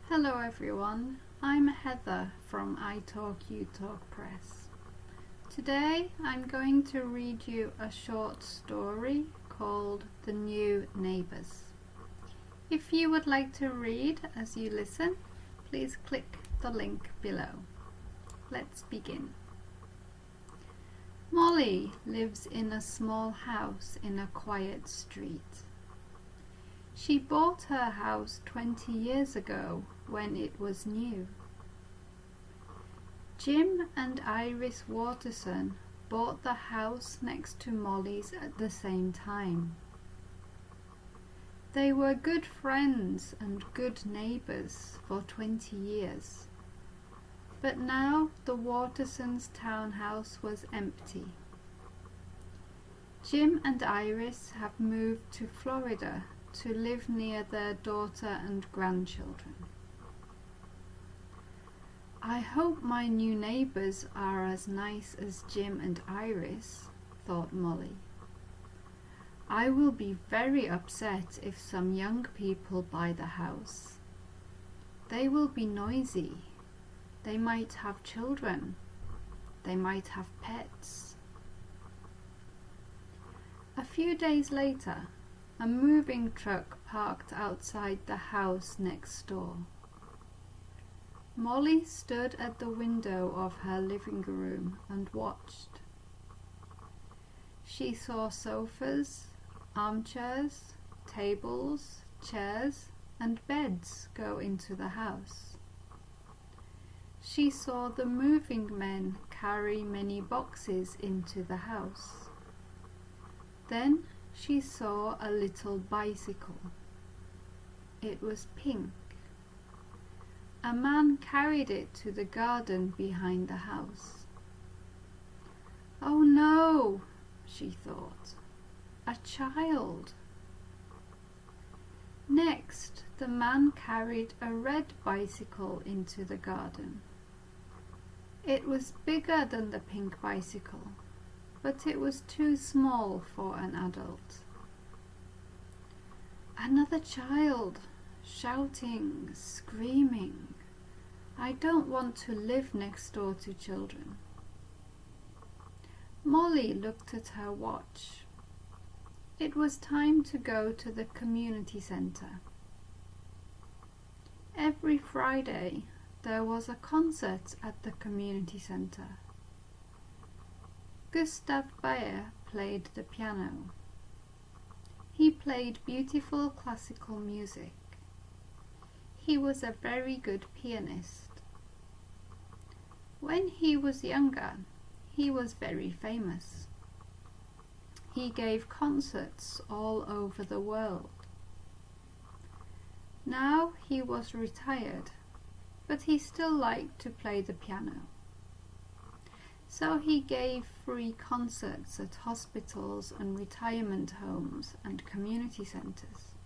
Hello everyone, I'm Heather from I Talk You Talk Press. Today I'm going to read you a short story called The New Neighbours. If you would like to read as you listen, please click the link below. Let's begin. Molly lives in a small house in a quiet street. She bought her house 20 years ago when it was new. Jim and Iris Waterson bought the house next to Molly's at the same time. They were good friends and good neighbours for 20 years. But now the Watersons' townhouse was empty. Jim and Iris have moved to Florida to live near their daughter and grandchildren. I hope my new neighbours are as nice as Jim and Iris, thought Molly. I will be very upset if some young people buy the house. They will be noisy. They might have children. They might have pets. A few days later, a moving truck parked outside the house next door. Molly stood at the window of her living room and watched. She saw sofas, armchairs, tables, chairs, and beds go into the house. She saw the moving men carry many boxes into the house. Then she saw a little bicycle. It was pink. A man carried it to the garden behind the house. Oh no, she thought, a child. Next, the man carried a red bicycle into the garden. It was bigger than the pink bicycle, but it was too small for an adult. Another child, shouting, screaming. I don't want to live next door to children. Molly looked at her watch. It was time to go to the community centre. Every Friday there was a concert at the community centre. Gustav Bayer played the piano. He played beautiful classical music. He was a very good pianist. When he was younger, he was very famous. He gave concerts all over the world. Now he was retired, but he still liked to play the piano. So he gave free concerts at hospitals and retirement homes and community centres.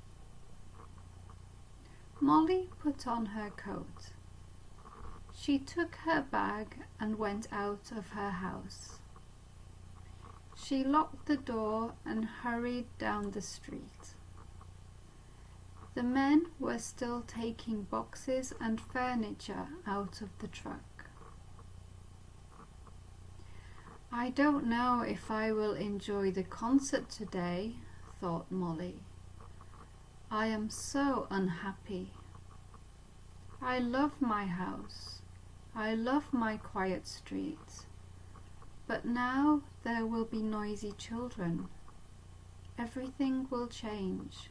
Molly put on her coat. She took her bag and went out of her house. She locked the door and hurried down the street. The men were still taking boxes and furniture out of the truck. I don't know if I will enjoy the concert today, thought Molly. I am so unhappy. I love my house. I love my quiet street. But now there will be noisy children. Everything will change.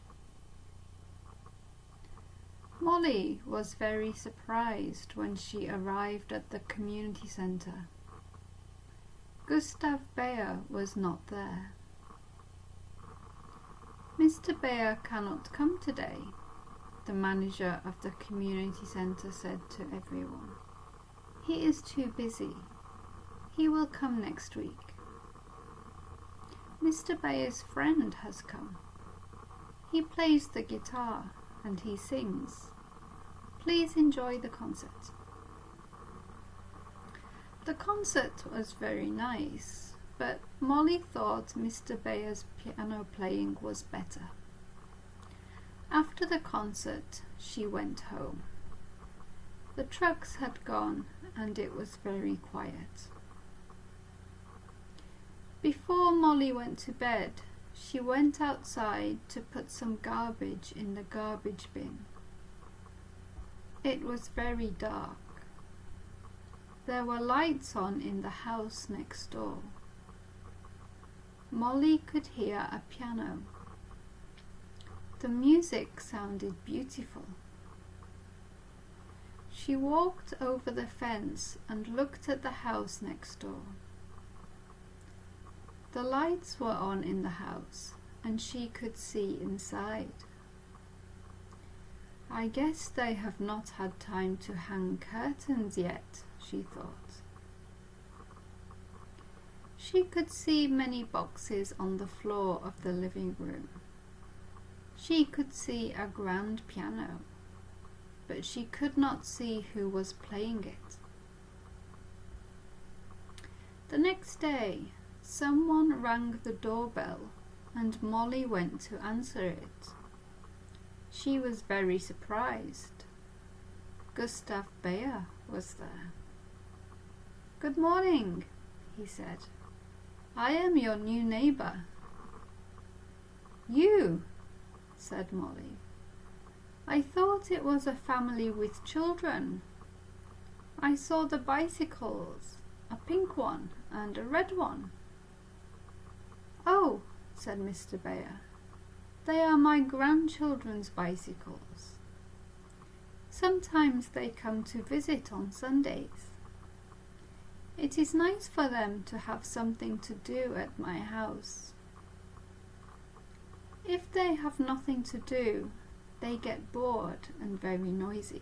Molly was very surprised when she arrived at the community centre. Gustav Bayer was not there. Mr. Bayer cannot come today, the manager of the community centre said to everyone. He is too busy. He will come next week. Mr. Bayer's friend has come. He plays the guitar and he sings. Please enjoy the concert. The concert was very nice, but Molly thought Mr. Bayer's piano playing was better. After the concert, she went home. The trucks had gone and it was very quiet. Before Molly went to bed, she went outside to put some garbage in the garbage bin. It was very dark. There were lights on in the house next door. Molly could hear a piano. The music sounded beautiful. She walked over the fence and looked at the house next door. The lights were on in the house and she could see inside. I guess they have not had time to hang curtains yet, she thought. She could see many boxes on the floor of the living room. She could see a grand piano, but she could not see who was playing it. The next day, someone rang the doorbell and Molly went to answer it. She was very surprised. Gustav Beyer was there. "Good morning," he said. "I am your new neighbour." "You?" said Molly. "I thought it was a family with children. I saw the bicycles, a pink one and a red one." "Oh," said Mr. Beyer, "they are my grandchildren's bicycles. Sometimes they come to visit on Sundays. It is nice for them to have something to do at my house. If they have nothing to do, they get bored and very noisy.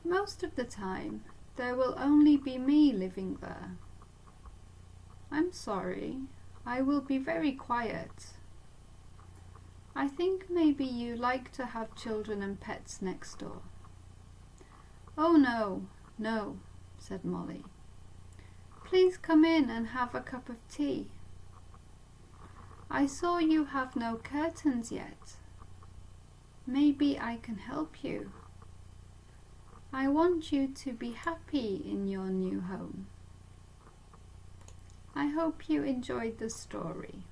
Most of the time, there will only be me living there. I'm sorry, I will be very quiet. I think maybe you like to have children and pets next door." "Oh no, no," said Molly. "Please come in and have a cup of tea. I saw you have no curtains yet. Maybe I can help you. I want you to be happy in your new home." I hope you enjoyed the story.